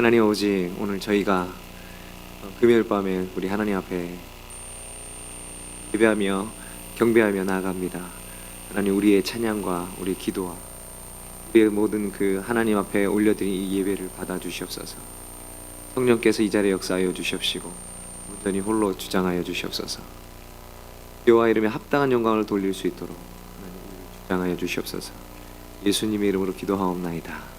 하나님 아버지, 오늘 저희가 금요일 밤에 우리 하나님 앞에 예배하며 경배하며 나아갑니다. 하나님, 우리의 찬양과 우리의 기도와 우리의 모든 그 하나님 앞에 올려드린 이 예배를 받아주시옵소서. 성령께서 이 자리에 역사하여 주시옵시고 온전히 홀로 주장하여 주시옵소서. 여호와 이름에 합당한 영광을 돌릴 수 있도록 하나님 우리를 주장하여 주시옵소서. 예수님의 이름으로 기도하옵나이다. 아멘.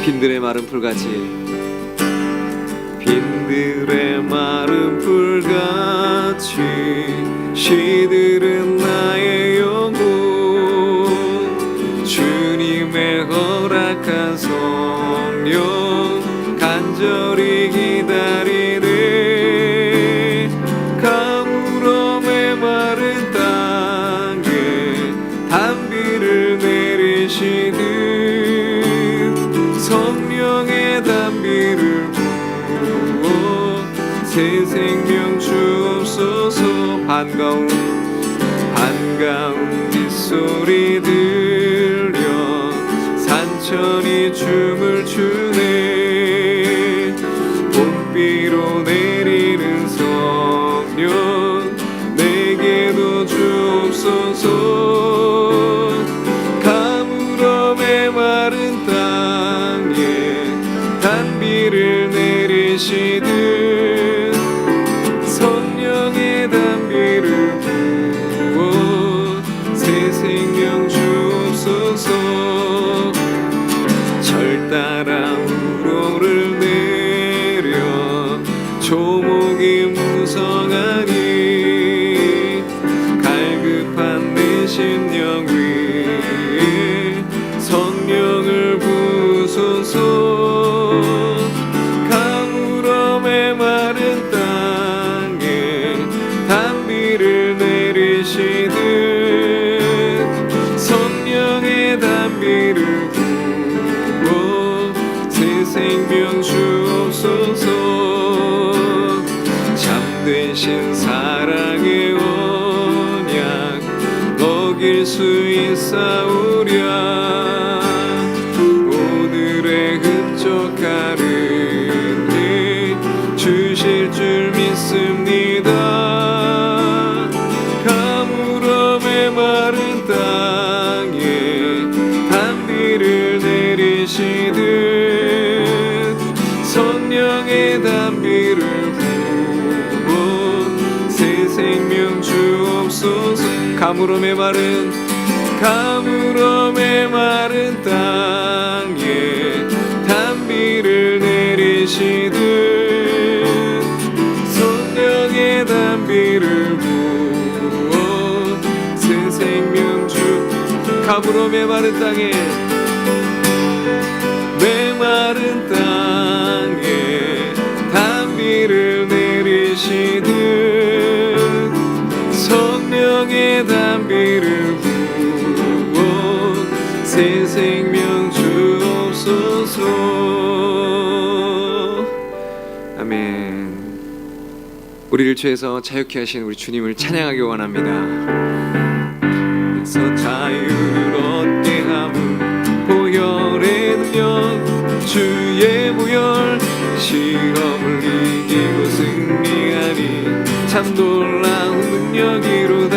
빈들의 마른 풀같이, 빈들의 마른 풀같이 시들은 나의 영혼, 주님의 허락한 성령 간절히 기다리네. 가물어 메마른 땅에 단비를 내리시듯 성령의 단비를 부어 새 생명 주옵소서. 반가운 빗소리 들려 산천이 춤을 추네. 봄비로 내리는 성령 내게도 주옵소서. 가물어 메마른 땅에 단비를 내리시듯 성령의 단비를 부어 새 생명 주옵소서. 절 따라 우로를 내려 조목이 무성하니 갈급한 내 심령 위에 성령을 부소서. 가물어 메마른 땅에 단비를 내리시듯 성령의 단비를 부어 새 생명 주옵소서. 참되신 사랑의 언약 어길 수 있사오랴. 오늘의 흡족하는데 주실 줄 믿습니다. 가물어 메마른 땅에 단비를 내리시듯 성령의 단비를 부어 새 생명 주옵소서. 가물어 메마른 땅에 단비를 내리시듯 성령의 단비를 부어 새 생명 주. 가물어 메마른 땅에 단비를 내리시듯 성령의 단비를 부어 새 생명 주옵소서. 아멘. 우리를 죄에서 자유케 하신 우리 주님을 찬양하기 원합니다. 그래서 자유를 얻게 함은 보혈의 능력, 주의 보혈 시험을 이기고 승리하니 참 놀라운 능력이로다.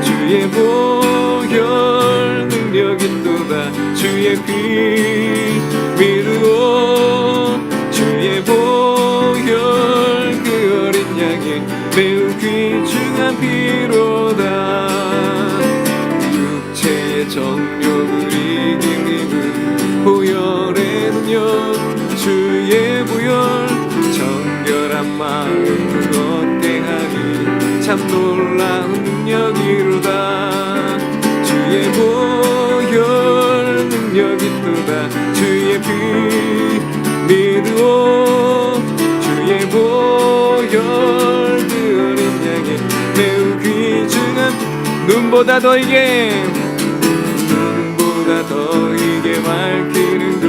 주의 보혈 능력이 또다. 주의 피 믿으오. 주의 보혈 그 어린 양의 매우 귀중한 피로다. 육체의 정욕을 이긴 힘은 보혈의 능력, 주의 보혈 정결한 마음을 얻게 하니 참 놀라운 능력이로다. 주의 보혈 능력이 또다. 주의 피 믿으오. 주의 보혈 그 어린 양의 매우 귀중한 눈보다 더 이게 밝히는 것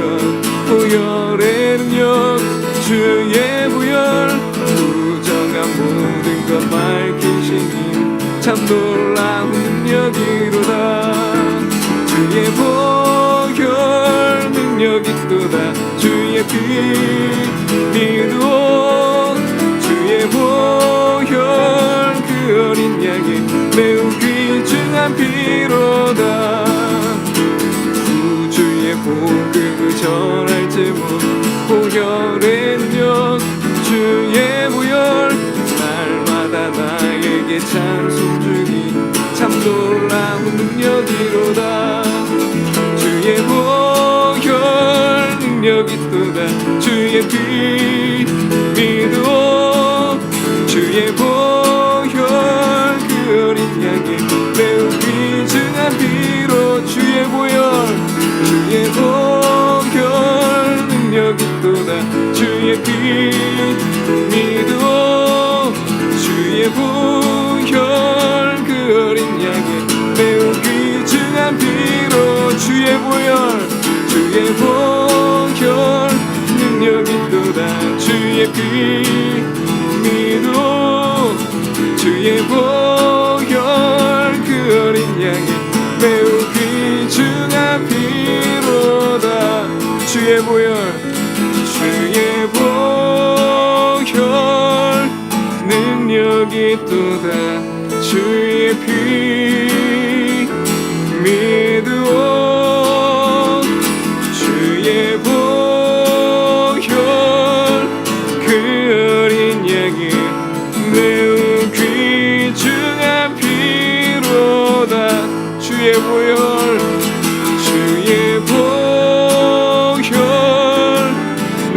보혈의 능력, 주의 보혈 부정한 모든 것 밝히시니 참 놀라운 능력이로다. 주의 보혈 능력이 있도다. 주의 피 믿어 주의 보혈 그 어린 양의 매우 귀중한 피로다. 구주의 복음을 전할 제목 보혈의 능력 주의 보혈 날마다 나에게 찬송 주니 참 놀라운 능력이로다. 주의 보혈 능력이 있도다. 주의 피 믿어 주의 보혈 그 어린 양의 매우 귀중한 피로 주의 보혈 주의 보혈 능력이 있도다. 주의 피 믿어 주의 보혈 그 어린 양의 매우 귀중한 피로 주의 보혈 주의 보혈 능력이 있도다. 주의 피 믿어 주의 보혈 그 어린 양의 매우 귀중한 피로다. 주의 보혈 주의 보혈 능력이 있도다. 주의 피 믿어 주의 보혈 그 어린 양의 매우 귀중한 피로다. 주의 보혈 주의 보혈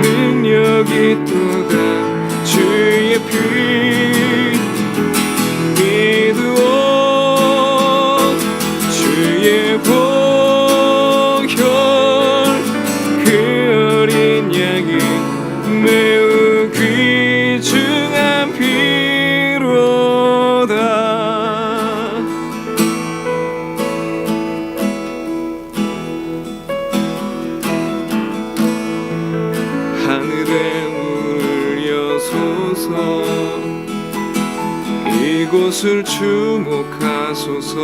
능력이 있도다. 주의 피 믿어 주의 보혈 그 어린 양의 매우 귀중한 피로다. 하늘의 문을 여소서 이곳을 주목하소서.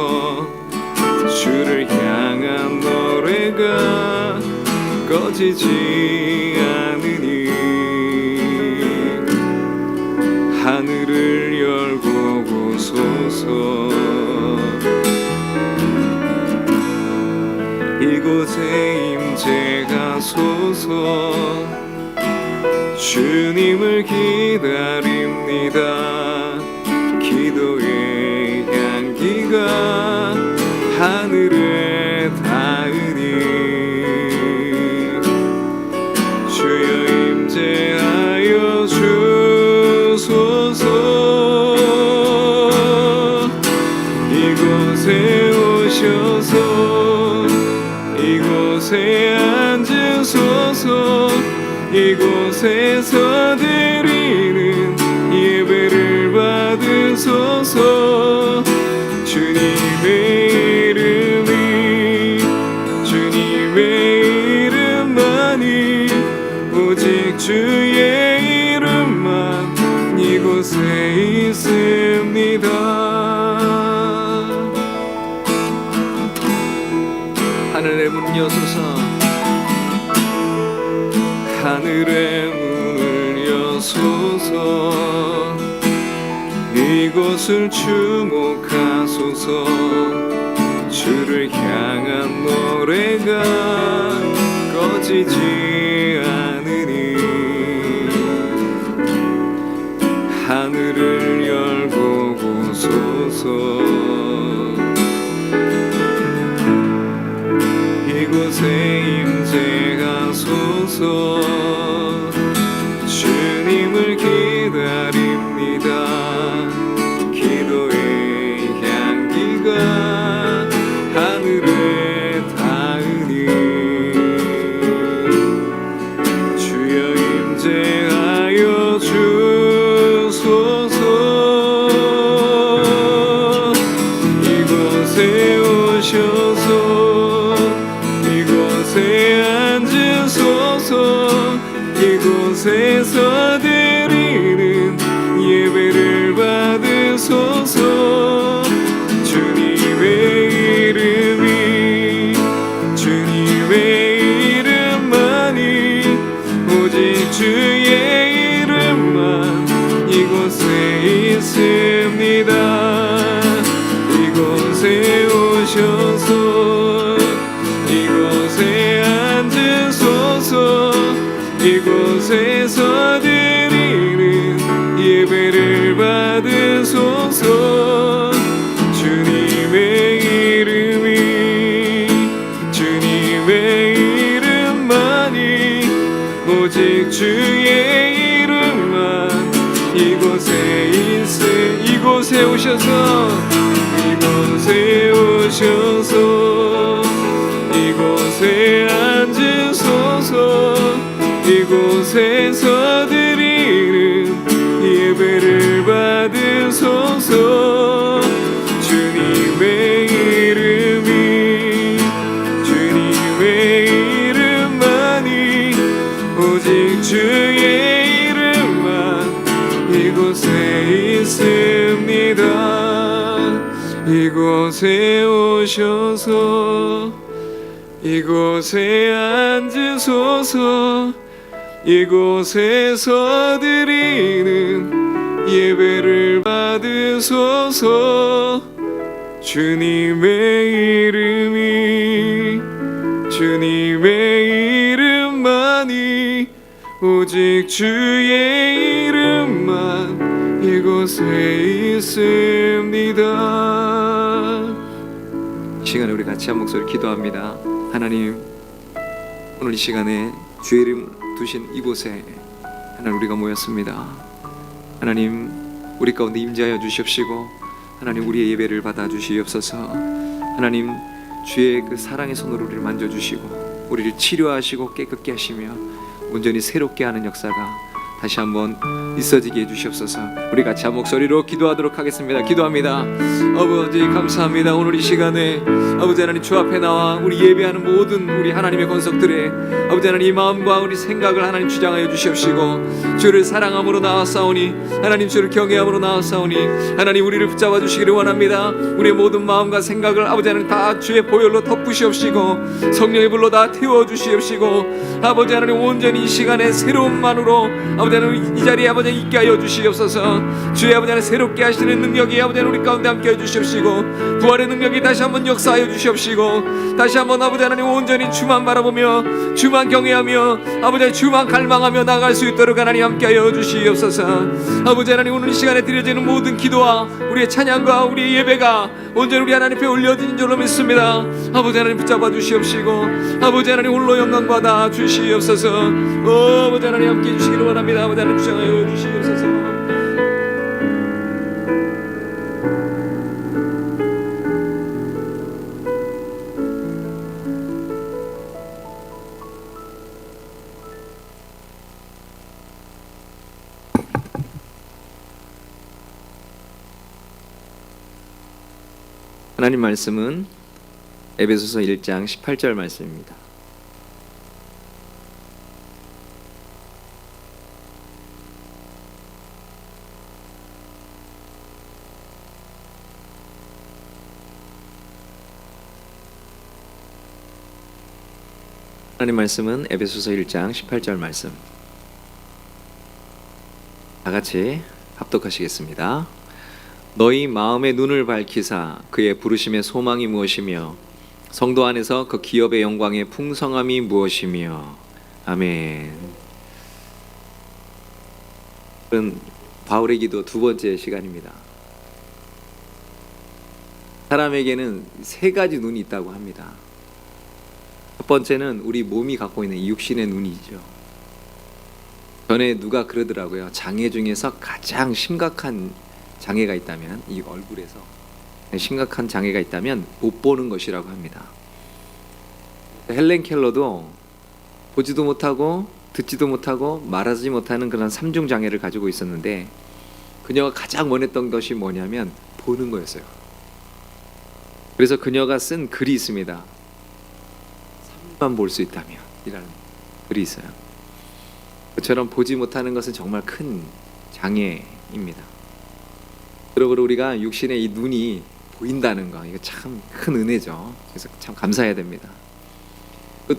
주를 향한 노래가 꺼지지 않으니 하늘을 열고 보소서. 이곳에 임재하소서. 주님을 기다립니다. 기도의 향기가 하늘에 닿으니 주여 임재하여 주소서. 이곳에 오셔서 이곳에 앉으소서. 이곳에서 드리는 예배를 받으소서. 주님의 이름만이 오직 주의 이름만 이곳에 있습니다. 하늘의 문 여소서. 하늘의 문을 여소서. 이곳을 주목하소서. 주를 향한 노래가 꺼지지 않으니 하늘을 열고 보소서. 이곳에 임재하소서. 주님을 기다립니다. 기도의 향기가 하늘에 닿으니 주여 임재하여 주소서. 이곳에서 드리는 예배를 받으소서. 주님의 이름이 주님의 이름만이 오직 주의 이름만 이곳에 있습니다. 이곳에 오셔서 이곳에 앉으소서. 이곳에서 드리는 예배를 받으소서. 주님의 이름이 주님의 이름만이 오직 주의 이름만 이곳에 이곳에 오셔서 이곳에 오셔서 이곳에 앉으소서. 이곳에서 드리는 예배를 받으소서. 주님의 이름이 주님의 이름만이 오직 주의 이름만 이곳에 있습니다. 이곳에 오셔서 이곳에 앉으소서. 이곳에서 드리는 예배를 받으소서. 주님의 이름이 주님의 이름만이 오직 주의 이름만 이곳에 있습니다. 이 시간에 우리 같이 한 목소리 기도합니다. 하나님, 오늘 이 시간에 주의 이름 두신 이곳에 하나님 우리가 모였습니다. 하나님, 우리 가운데 임재하여 주시옵시고 하나님 우리의 예배를 받아 주시옵소서. 하나님, 주의 그 사랑의 손으로 우리를 만져주시고 우리를 치료하시고 깨끗게 하시며 온전히 새롭게 하는 역사가 다시 한번 있어지게 해주시옵소서. 우리 같이 한 목소리로 기도하도록 하겠습니다. 기도합니다. 아버지 감사합니다. 오늘 이 시간에 아버지 하나님 주 앞에 나와 우리 예배하는 모든 우리 하나님의 권속들의 아버지 하나님 이 마음과 우리 생각을 하나님 주장하여 주시옵시고 주를 사랑함으로 나왔사오니 하나님 주를 경외함으로 나왔사오니 하나님 우리를 붙잡아 주시기를 원합니다. 우리의 모든 마음과 생각을 아버지 하나님 다 주의 보혈로 덮으시옵시고 성령의 불로 다 태워 주시옵시고 아버지 하나님 온전히 이 시간에 새로운 만으로 아버지 하나님 이 자리에 아버지 있게 하여 주시옵소서. 주의 아버지 하나님 새롭게 하시는 능력이 아버지 하나님 우리 가운데 함께 해주시옵시고 부활의 능력이 다시 한번 역사하여 주시옵시고 다시 한번 아버지 하나님 온전히 주만 바라보며 주만 경외하며 아버지 하나님 주만 갈망하며 나아갈 수 있도록 하나님 함께 하여 주시옵소서. 아버지 하나님 오늘 이 시간에 드려지는 모든 기도와 우리의 찬양과 우리의 예배가 온전히 우리 하나님 앞에 올려드린 줄로 믿습니다. 아버지 하나님 붙잡아 주시옵시고 아버지 하나님 홀로 영광 받아 주시옵소서. 아버지 하나님 함께 해주시기를 원합니다. 아버지 하나님 주장하여 주시옵소서. 하나님 말씀은 에베소서 1장 18절 말씀입니다. 하나님 말씀은 에베소서 1장 18절 말씀. 다 같이 합독하시겠습니다. 너희 마음의 눈을 밝히사 그의 부르심의 소망이 무엇이며 성도 안에서 그 기업의 영광의 풍성함이 무엇이며. 아멘. 오늘은 바울의 기도 두 번째 시간입니다. 사람에게는 세 가지 눈이 있다고 합니다. 첫 번째는 우리 몸이 갖고 있는 육신의 눈이죠. 전에 누가 그러더라고요. 장애 중에서 가장 심각한 장애가 있다면, 이 얼굴에서 심각한 장애가 있다면 못 보는 것이라고 합니다. 헬렌 켈러도 보지도 못하고 듣지도 못하고 말하지 못하는 그런 삼중 장애를 가지고 있었는데 그녀가 가장 원했던 것이 뭐냐면 보는 거였어요. 그래서 그녀가 쓴 글이 있습니다. 3만 볼 수 있다면 이라는 글이 있어요. 그처럼 보지 못하는 것은 정말 큰 장애입니다. 그러므로 우리가 육신의 이 눈이 보인다는 거, 이거 참 큰 은혜죠. 그래서 참 감사해야 됩니다.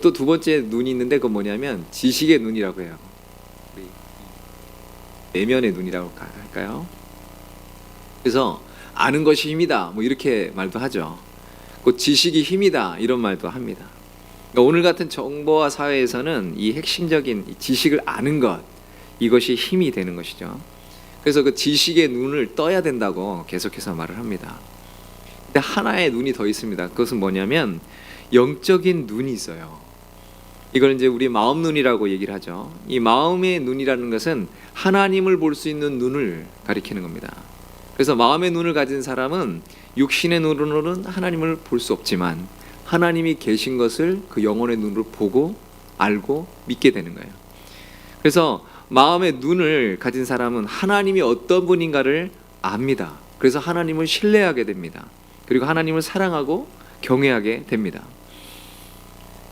또 두 번째 눈이 있는데 그건 뭐냐면 지식의 눈이라고 해요. 우리 내면의 눈이라고 할까요? 그래서 아는 것이 힘이다, 뭐 이렇게 말도 하죠. 그 지식이 힘이다, 이런 말도 합니다. 그러니까 오늘 같은 정보화 사회에서는 이 핵심적인 지식을 아는 것, 이것이 힘이 되는 것이죠. 그래서 그 지식의 눈을 떠야 된다고 계속해서 말을 합니다. 근데 하나의 눈이 더 있습니다. 그것은 뭐냐면 영적인 눈이 있어요. 이걸 이제 우리 마음 눈이라고 얘기를 하죠. 이 마음의 눈이라는 것은 하나님을 볼 수 있는 눈을 가리키는 겁니다. 그래서 마음의 눈을 가진 사람은 육신의 눈으로는 하나님을 볼 수 없지만 하나님이 계신 것을 그 영혼의 눈으로 보고 알고 믿게 되는 거예요. 그래서 마음의 눈을 가진 사람은 하나님이 어떤 분인가를 압니다. 그래서 하나님을 신뢰하게 됩니다. 그리고 하나님을 사랑하고 경외하게 됩니다.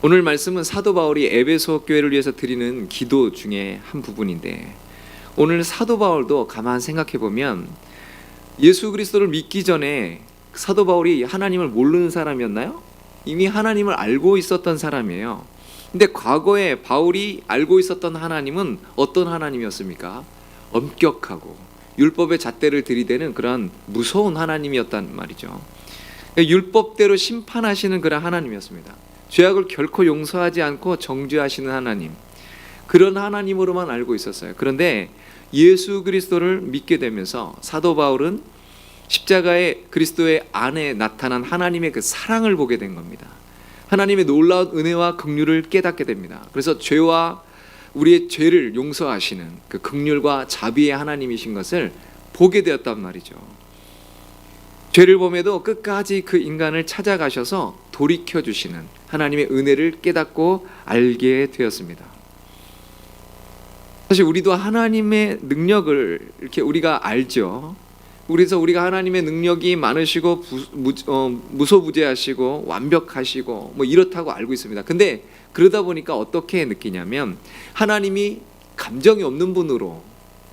오늘 말씀은 사도 바울이 에베소 교회를 위해서 드리는 기도 중에 한 부분인데, 오늘 사도 바울도 가만 생각해 보면 예수 그리스도를 믿기 전에 사도 바울이 하나님을 모르는 사람이었나요? 이미 하나님을 알고 있었던 사람이에요. 근데 과거에 바울이 알고 있었던 하나님은 어떤 하나님이었습니까? 엄격하고 율법의 잣대를 들이대는 그런 무서운 하나님이었단 말이죠. 율법대로 심판하시는 그런 하나님이었습니다. 죄악을 결코 용서하지 않고 정죄하시는 하나님, 그런 하나님으로만 알고 있었어요. 그런데 예수 그리스도를 믿게 되면서 사도 바울은 십자가의 그리스도의 안에 나타난 하나님의 그 사랑을 보게 된 겁니다. 하나님의 놀라운 은혜와 긍휼을 깨닫게 됩니다. 그래서 죄와 우리의 죄를 용서하시는 그 긍휼과 자비의 하나님이신 것을 보게 되었단 말이죠. 죄를 범해도 끝까지 그 인간을 찾아가셔서 돌이켜주시는 하나님의 은혜를 깨닫고 알게 되었습니다. 사실 우리도 하나님의 능력을 이렇게 우리가 알죠. 그래서 우리가 하나님의 능력이 많으시고 무소부재하시고 완벽하시고 뭐 이렇다고 알고 있습니다. 근데 그러다 보니까 어떻게 느끼냐면 하나님이 감정이 없는 분으로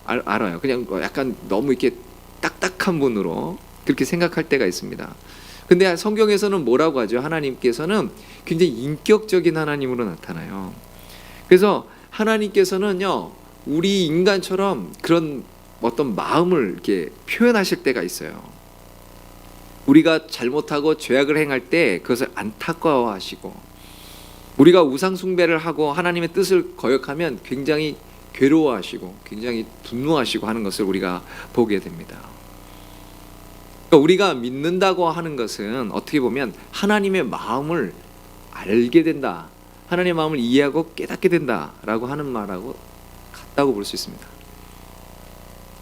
알아요. 그냥 약간 너무 이렇게 딱딱한 분으로 그렇게 생각할 때가 있습니다. 근데 성경에서는 뭐라고 하죠? 하나님께서는 굉장히 인격적인 하나님으로 나타나요. 그래서 하나님께서는요, 우리 인간처럼 그런 어떤 마음을 이렇게 표현하실 때가 있어요. 우리가 잘못하고 죄악을 행할 때 그것을 안타까워하시고, 우리가 우상 숭배를 하고 하나님의 뜻을 거역하면 굉장히 괴로워하시고 굉장히 분노하시고 하는 것을 우리가 보게 됩니다. 우리가 믿는다고 하는 것은 어떻게 보면 하나님의 마음을 알게 된다, 하나님의 마음을 이해하고 깨닫게 된다라고 하는 말하고 같다고 볼 수 있습니다.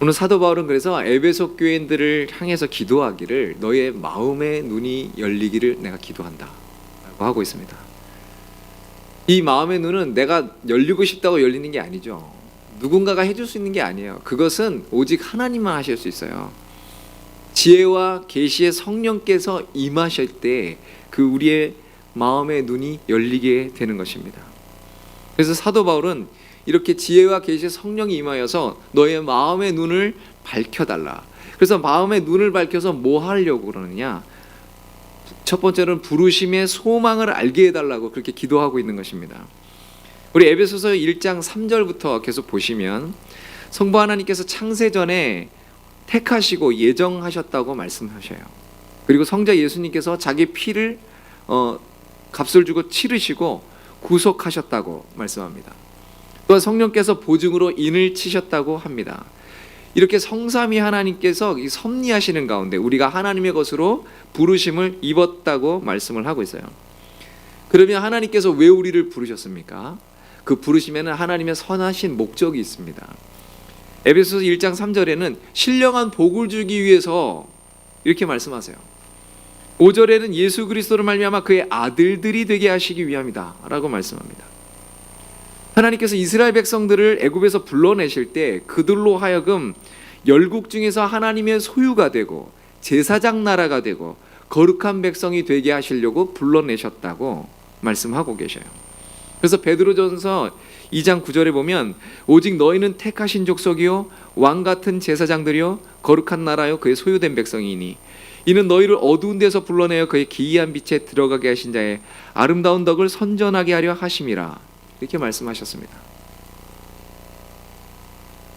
오늘 사도 바울은 그래서 에베소 교인들을 향해서 기도하기를 너의 마음의 눈이 열리기를 내가 기도한다 라고 하고 있습니다. 이 마음의 눈은 내가 열리고 싶다고 열리는 게 아니죠. 누군가가 해줄 수 있는 게 아니에요. 그것은 오직 하나님만 하실 수 있어요. 지혜와 계시의 성령께서 임하실 때 그 우리의 마음의 눈이 열리게 되는 것입니다. 그래서 사도 바울은 이렇게 지혜와 계시의 성령이 임하여서 너의 마음의 눈을 밝혀달라. 그래서 마음의 눈을 밝혀서 뭐 하려고 그러느냐? 첫 번째는 부르심의 소망을 알게 해달라고 그렇게 기도하고 있는 것입니다. 우리 에베소서 1장 3절부터 계속 보시면 성부 하나님께서 창세 전에 택하시고 예정하셨다고 말씀하셔요. 그리고 성자 예수님께서 자기 피를 값을 주고 치르시고 구속하셨다고 말씀합니다. 또한 성령께서 보증으로 인을 치셨다고 합니다. 이렇게 성삼위 하나님께서 이 섭리하시는 가운데 우리가 하나님의 것으로 부르심을 입었다고 말씀을 하고 있어요. 그러면 하나님께서 왜 우리를 부르셨습니까? 그 부르심에는 하나님의 선하신 목적이 있습니다. 에베소서 1장 3절에는 신령한 복을 주기 위해서 이렇게 말씀하세요. 5절에는 예수 그리스도로 말미암아 그의 아들들이 되게 하시기 위함이다 라고 말씀합니다. 하나님께서 이스라엘 백성들을 애굽에서 불러내실 때 그들로 하여금 열국 중에서 하나님의 소유가 되고 제사장 나라가 되고 거룩한 백성이 되게 하시려고 불러내셨다고 말씀하고 계셔요. 그래서 베드로전서 2장 9절에 보면 오직 너희는 택하신 족속이요 왕 같은 제사장들이요 거룩한 나라요 그의 소유된 백성이니 이는 너희를 어두운 데서 불러내어 그의 기이한 빛에 들어가게 하신 자의 아름다운 덕을 선전하게 하려 하심이라. 이렇게 말씀하셨습니다.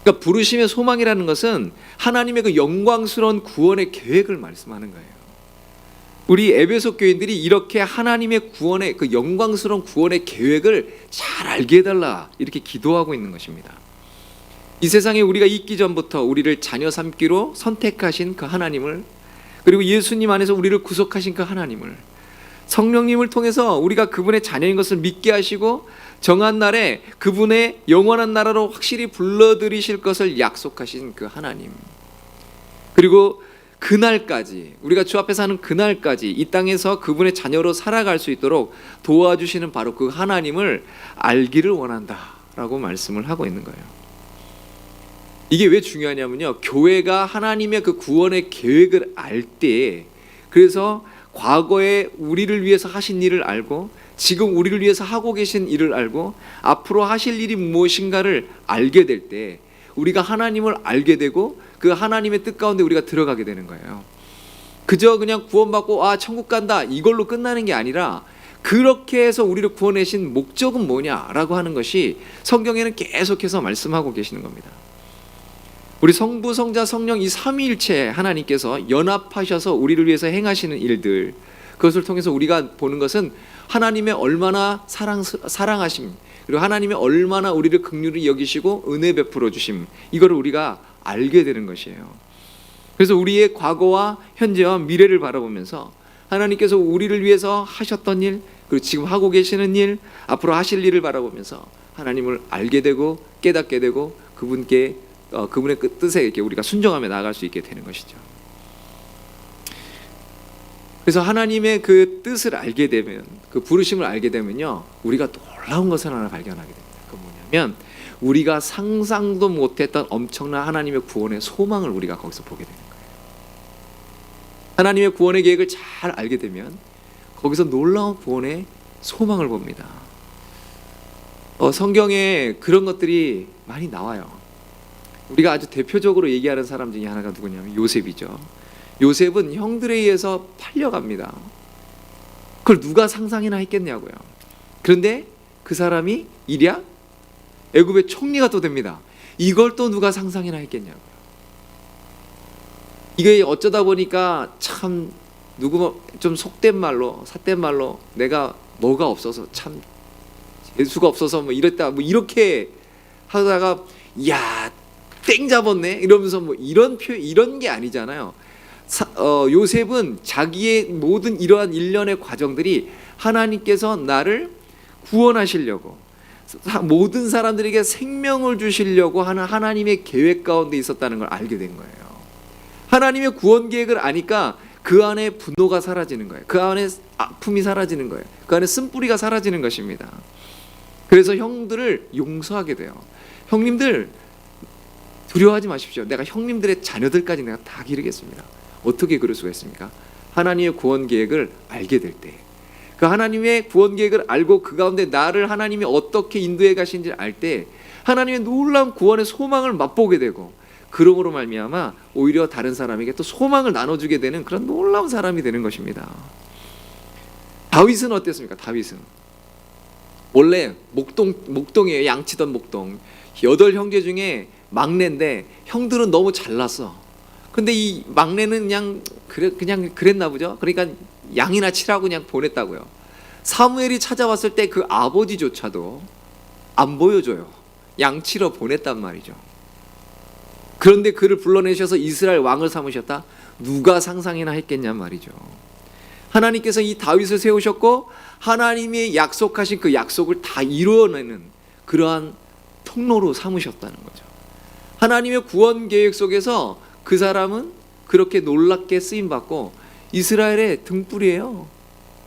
그러니까 부르심의 소망이라는 것은 하나님의 그 영광스러운 구원의 계획을 말씀하는 거예요. 우리 에베소 교인들이 이렇게 하나님의 구원의 그 영광스러운 구원의 계획을 잘 알게 해달라 이렇게 기도하고 있는 것입니다. 이 세상에 우리가 있기 전부터 우리를 자녀 삼기로 선택하신 그 하나님을, 그리고 예수님 안에서 우리를 구속하신 그 하나님을, 성령님을 통해서 우리가 그분의 자녀인 것을 믿게 하시고 정한 날에 그분의 영원한 나라로 확실히 불러들이실 것을 약속하신 그 하나님, 그리고 그날까지 우리가 주 앞에 사는 그날까지 이 땅에서 그분의 자녀로 살아갈 수 있도록 도와주시는 바로 그 하나님을 알기를 원한다라고 말씀을 하고 있는 거예요. 이게 왜 중요하냐면요, 교회가 하나님의 그 구원의 계획을 알 때, 그래서 과거에 우리를 위해서 하신 일을 알고 지금 우리를 위해서 하고 계신 일을 알고 앞으로 하실 일이 무엇인가를 알게 될 때 우리가 하나님을 알게 되고 그 하나님의 뜻 가운데 우리가 들어가게 되는 거예요. 그저 그냥 구원받고 천국 간다 이걸로 끝나는 게 아니라 그렇게 해서 우리를 구원하신 목적은 뭐냐라고 하는 것이 성경에는 계속해서 말씀하고 계시는 겁니다. 우리 성부, 성자, 성령 이 삼위일체 하나님께서 연합하셔서 우리를 위해서 행하시는 일들, 그것을 통해서 우리가 보는 것은 하나님의 얼마나 사랑하심, 그리고 하나님의 얼마나 우리를 긍휼히 여기시고 은혜 베풀어 주심, 이거를 우리가 알게 되는 것이에요. 그래서 우리의 과거와 현재와 미래를 바라보면서 하나님께서 우리를 위해서 하셨던 일, 그리고 지금 하고 계시는 일, 앞으로 하실 일을 바라보면서 하나님을 알게 되고 깨닫게 되고 그분의 그 뜻에 이렇게 우리가 순종하며 나아갈 수 있게 되는 것이죠. 그래서 하나님의 그 뜻을 알게 되면, 그 부르심을 알게 되면요, 우리가 놀라운 것을 하나 발견하게 됩니다. 그 뭐냐면 우리가 상상도 못했던 엄청난 하나님의 구원의 소망을 우리가 거기서 보게 되는 거예요. 하나님의 구원의 계획을 잘 알게 되면 거기서 놀라운 구원의 소망을 봅니다. 성경에 그런 것들이 많이 나와요. 우리가 아주 대표적으로 얘기하는 사람 중에 하나가 누구냐면 요셉이죠. 요셉은 형들에 의해서 팔려갑니다. 그걸 누가 상상이나 했겠냐고요. 그런데 그 사람이 일약 애굽의 총리가 또 됩니다. 이걸 또 누가 상상이나 했겠냐고요. 이게 어쩌다 보니까 참 좀 속된 말로 삿된 말로 내가 뭐가 없어서 참 재수가 없어서 뭐 이랬다 뭐 이렇게 하다가 야 땡 잡았네 이러면서 뭐 이런 게 아니잖아요. 요셉은 자기의 모든 이러한 일련의 과정들이 하나님께서 나를 구원하시려고, 모든 사람들에게 생명을 주시려고 하는 하나님의 계획 가운데 있었다는 걸 알게 된 거예요. 하나님의 구원 계획을 아니까 그 안에 분노가 사라지는 거예요. 그 안에 아픔이 사라지는 거예요. 그 안에 쓴뿌리가 사라지는 것입니다. 그래서 형들을 용서하게 돼요. 형님들 두려워하지 마십시오. 내가 형님들의 자녀들까지 내가 다 기르겠습니다. 어떻게 그럴 수가 있습니까? 하나님의 구원 계획을 알게 될 때, 그 하나님의 구원 계획을 알고 그 가운데 나를 하나님이 어떻게 인도해 가신지를 알 때 하나님의 놀라운 구원의 소망을 맛보게 되고, 그러므로 말미암아 오히려 다른 사람에게 또 소망을 나눠주게 되는 그런 놀라운 사람이 되는 것입니다. 다윗은 어땠습니까? 다윗은 원래 목동이에요. 양치던 목동. 8형제 중에 막내인데 형들은 너무 잘났어. 근데 이 막내는 그냥 그랬나 보죠. 그러니까 양이나 치라고 그냥 보냈다고요. 사무엘이 찾아왔을 때 그 아버지조차도 안 보여줘요. 양 치러 보냈단 말이죠. 그런데 그를 불러내셔서 이스라엘 왕을 삼으셨다? 누가 상상이나 했겠냔 말이죠. 하나님께서 이 다윗을 세우셨고 하나님이 약속하신 그 약속을 다 이루어내는 그러한 통로로 삼으셨다는 거죠. 하나님의 구원 계획 속에서 그 사람은 그렇게 놀랍게 쓰임받고 이스라엘의 등불이에요.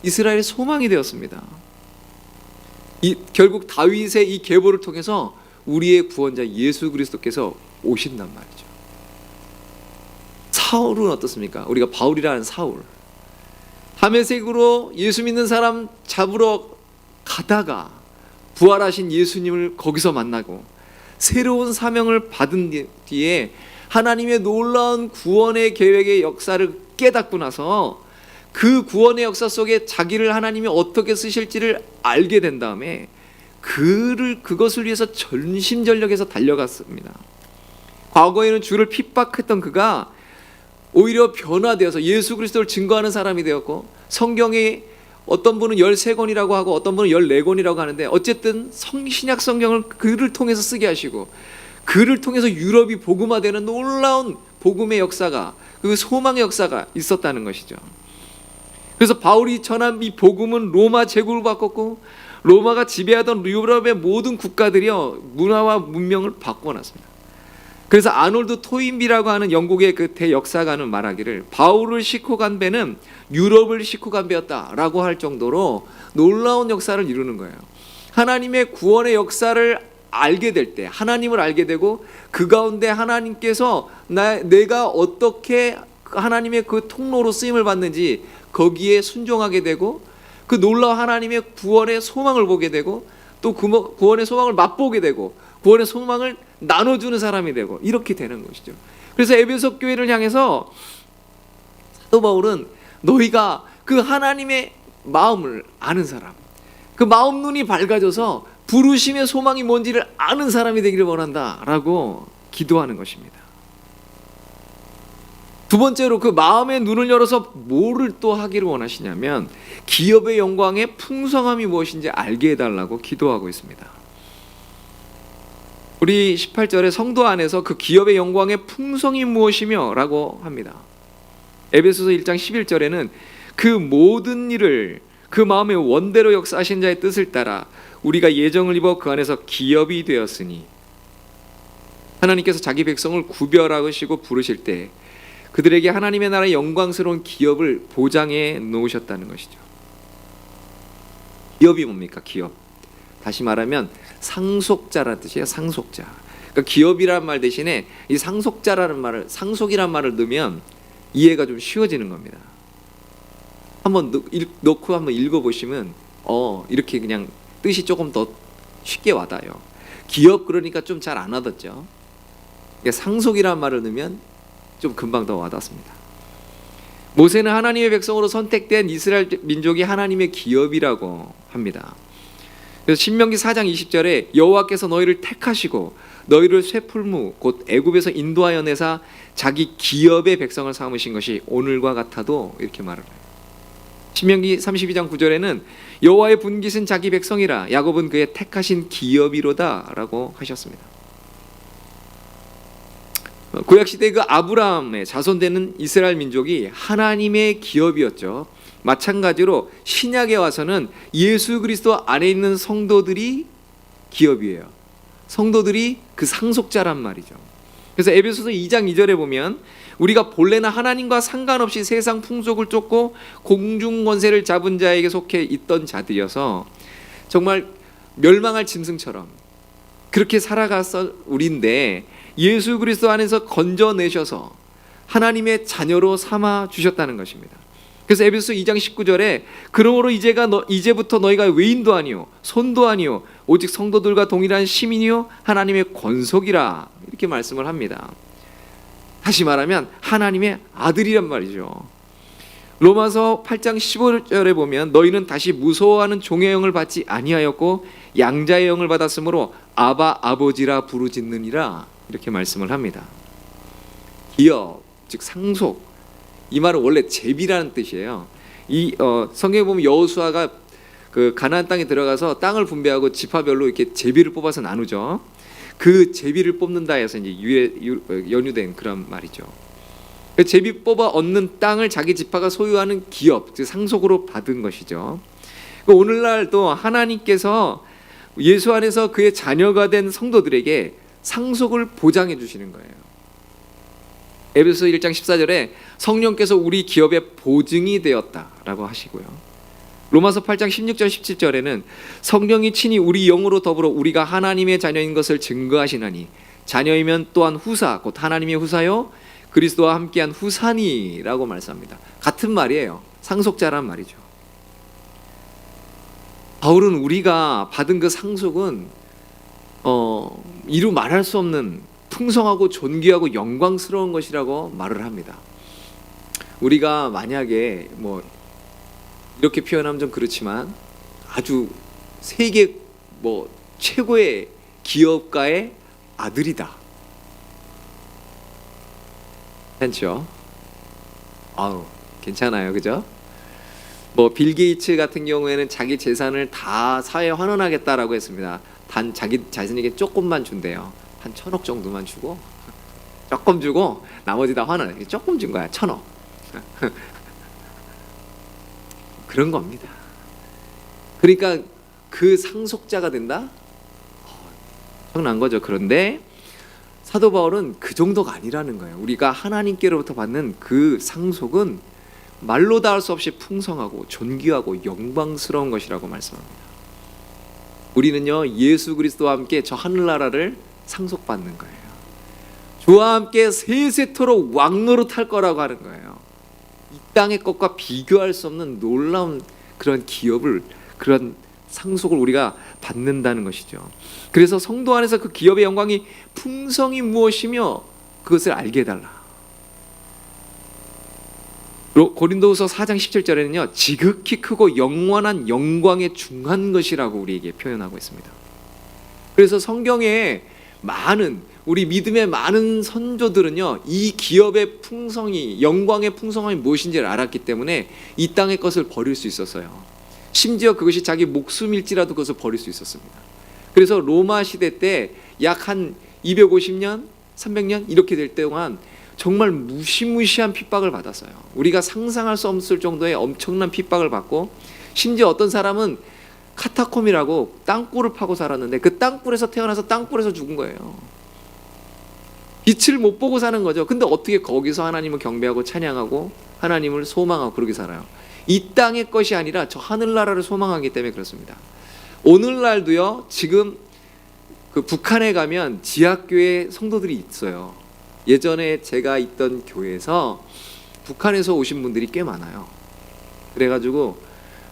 이스라엘의 소망이 되었습니다. 결국 다윗의 이 계보를 통해서 우리의 구원자 예수 그리스도께서 오신단 말이죠. 사울은 어떻습니까? 우리가 바울이라는 사울, 다메섹으로 예수 믿는 사람 잡으러 가다가 부활하신 예수님을 거기서 만나고 새로운 사명을 받은 뒤에 하나님의 놀라운 구원의 계획의 역사를 깨닫고 나서 그 구원의 역사 속에 자기를 하나님이 어떻게 쓰실지를 알게 된 다음에 그것을 위해서 전심전력해서 달려갔습니다. 과거에는 주를 핍박했던 그가 오히려 변화되어서 예수 그리스도를 증거하는 사람이 되었고, 성경에 어떤 분은 13권이라고 하고 어떤 분은 14권이라고 하는데 어쨌든 신약 성경을 그를 통해서 쓰게 하시고 그를 통해서 유럽이 복음화되는 놀라운 복음의 역사가, 그 소망의 역사가 있었다는 것이죠. 그래서 바울이 전한 이 복음은 로마 제국을 바꿨고 로마가 지배하던 유럽의 모든 국가들이요 문화와 문명을 바꿔놨습니다. 그래서 아놀드 토인비라고 하는 영국의 그 대역사가는 말하기를 바울을 싣고 간 배는 유럽을 싣고 간 배였다라고 할 정도로 놀라운 역사를 이루는 거예요. 하나님의 구원의 역사를 알게 될 때, 하나님을 알게 되고 그 가운데 하나님께서 내가 어떻게 하나님의 그 통로로 쓰임을 받는지 거기에 순종하게 되고, 그 놀라운 하나님의 구원의 소망을 보게 되고, 또 그 구원의 소망을 맛보게 되고 구원의 소망을 나눠주는 사람이 되고, 이렇게 되는 것이죠. 그래서 에베소 교회를 향해서 사도 바울은 너희가 그 하나님의 마음을 아는 사람, 그 마음 눈이 밝아져서 부르심의 소망이 뭔지를 아는 사람이 되기를 원한다라고 기도하는 것입니다. 두 번째로 그 마음의 눈을 열어서 뭐를 또 하기를 원하시냐면 기업의 영광의 풍성함이 무엇인지 알게 해달라고 기도하고 있습니다. 우리 18절에 성도 안에서 그 기업의 영광의 풍성이 무엇이며 라고 합니다. 에베소서 1장 11절에는 그 모든 일을 그 마음의 원대로 역사하신 자의 뜻을 따라 우리가 예정을 입어 그 안에서 기업이 되었으니, 하나님께서 자기 백성을 구별하시고 부르실 때 그들에게 하나님의 나라의 영광스러운 기업을 보장해 놓으셨다는 것이죠. 기업이 뭡니까? 기업. 다시 말하면 상속자라는 뜻이에요. 상속자. 그러니까 기업이라는 말 대신에 이 상속자라는 말을, 상속이라는 말을 넣으면 이해가 좀 쉬워지는 겁니다. 한번 넣고 한번 읽어보시면 이렇게 그냥 뜻이 조금 더 쉽게 와닿아요. 기업 그러니까 좀 잘 안 와닿죠. 그러니까 상속이라는 말을 넣으면 좀 금방 더 와닿습니다. 모세는 하나님의 백성으로 선택된 이스라엘 민족이 하나님의 기업이라고 합니다. 그래서 신명기 4장 20절에 여호와께서 너희를 택하시고 너희를 쇠풀무 곧 애굽에서 인도하여 내사 자기 기업의 백성을 삼으신 것이 오늘과 같아도, 이렇게 말을 해요. 신명기 32장 9절에는 여호와의 분깃은 자기 백성이라 야곱은 그의 택하신 기업이로다 라고 하셨습니다. 구약시대 그 아브라함의 자손되는 이스라엘 민족이 하나님의 기업이었죠. 마찬가지로 신약에 와서는 예수 그리스도 안에 있는 성도들이 기업이에요. 성도들이 그 상속자란 말이죠. 그래서 에베소서 2장 2절에 보면 우리가 본래는 하나님과 상관없이 세상 풍속을 쫓고 공중 권세를 잡은 자에게 속해 있던 자들이어서 정말 멸망할 짐승처럼 그렇게 살아가서 우리인데 예수 그리스도 안에서 건져내셔서 하나님의 자녀로 삼아 주셨다는 것입니다. 그래서 에베소 2장 19절에 그러므로 이제부터 너희가 외인도 아니요 손도 아니요 오직 성도들과 동일한 시민이요 하나님의 권속이라, 이렇게 말씀을 합니다. 다시 말하면 하나님의 아들이란 말이죠. 로마서 8장 15절에 보면 너희는 다시 무서워하는 종의 영을 받지 아니하였고 양자의 영을 받았으므로 아바 아버지라 부르짖느니라, 이렇게 말씀을 합니다. 기업, 즉 상속, 이 말은 원래 제비라는 뜻이에요. 이 성경에 보면 여호수아가 그 가나안 땅에 들어가서 땅을 분배하고 지파별로 이렇게 제비를 뽑아서 나누죠. 그 제비를 뽑는다 해서 이제 연유된 그런 말이죠. 그 제비 뽑아 얻는 땅을 자기 지파가 소유하는 기업, 즉 상속으로 받은 것이죠. 오늘날도 하나님께서 예수 안에서 그의 자녀가 된 성도들에게 상속을 보장해 주시는 거예요. 에베소 1장 14절에 성령께서 우리 기업의 보증이 되었다라고 하시고요. 로마서 8장 16절 17절에는 성령이 친히 우리 영으로 더불어 우리가 하나님의 자녀인 것을 증거하시나니 자녀이면 또한 후사 곧 하나님의 후사요 그리스도와 함께한 후사니라고 말씀합니다. 같은 말이에요. 상속자란 말이죠. 바울은 우리가 받은 그 상속은 이루 말할 수 없는 풍성하고 존귀하고 영광스러운 것이라고 말을 합니다. 우리가 만약에 뭐 이렇게 표현하면 좀 그렇지만 아주 세계 뭐 최고의 기업가의 아들이다. 괜찮죠? 아우 괜찮아요, 그죠? 뭐 빌 게이츠 같은 경우에는 자기 재산을 다 사회에 환원하겠다라고 했습니다. 단 자기 자신에게 조금만 준대요. 한 1,000억 정도만 주고 조금 주고 나머지 다 환원해. 조금 준 거야, 1,000억. 그런 겁니다. 그러니까 그 상속자가 된다? 엄청난 거죠. 그런데 사도 바울은 그 정도가 아니라는 거예요. 우리가 하나님께로부터 받는 그 상속은 말로 다 할 수 없이 풍성하고 존귀하고 영광스러운 것이라고 말씀합니다. 우리는요 예수 그리스도와 함께 저 하늘나라를 상속받는 거예요. 주와 함께 세세토록 왕노릇할 거라고 하는 거예요. 이 땅의 것과 비교할 수 없는 놀라운 그런 기업을, 그런 상속을 우리가 받는다는 것이죠. 그래서 성도 안에서 그 기업의 영광이 풍성이 무엇이며 그것을 알게 해달라. 고린도후서 4장 17절에는요 지극히 크고 영원한 영광에 중한 것이라고 우리에게 표현하고 있습니다. 그래서 성경에 많은 우리 믿음의 많은 선조들은요 이 기업의 풍성이, 영광의 풍성함이 무엇인지를 알았기 때문에 이 땅의 것을 버릴 수 있었어요. 심지어 그것이 자기 목숨일지라도 그것을 버릴 수 있었습니다. 그래서 로마 시대 때 약 한 250년, 300년 이렇게 될 동안 정말 무시무시한 핍박을 받았어요. 우리가 상상할 수 없을 정도의 엄청난 핍박을 받고, 심지어 어떤 사람은 카타콤이라고 땅굴을 파고 살았는데 그 땅굴에서 태어나서 땅굴에서 죽은 거예요. 빛을 못 보고 사는 거죠. 근데 어떻게 거기서 하나님을 경배하고 찬양하고 하나님을 소망하고 그렇게 살아요? 이 땅의 것이 아니라 저 하늘나라를 소망하기 때문에 그렇습니다. 오늘날도요 지금 그 북한에 가면 지하교회 성도들이 있어요. 예전에 제가 있던 교회에서 북한에서 오신 분들이 꽤 많아요. 그래가지고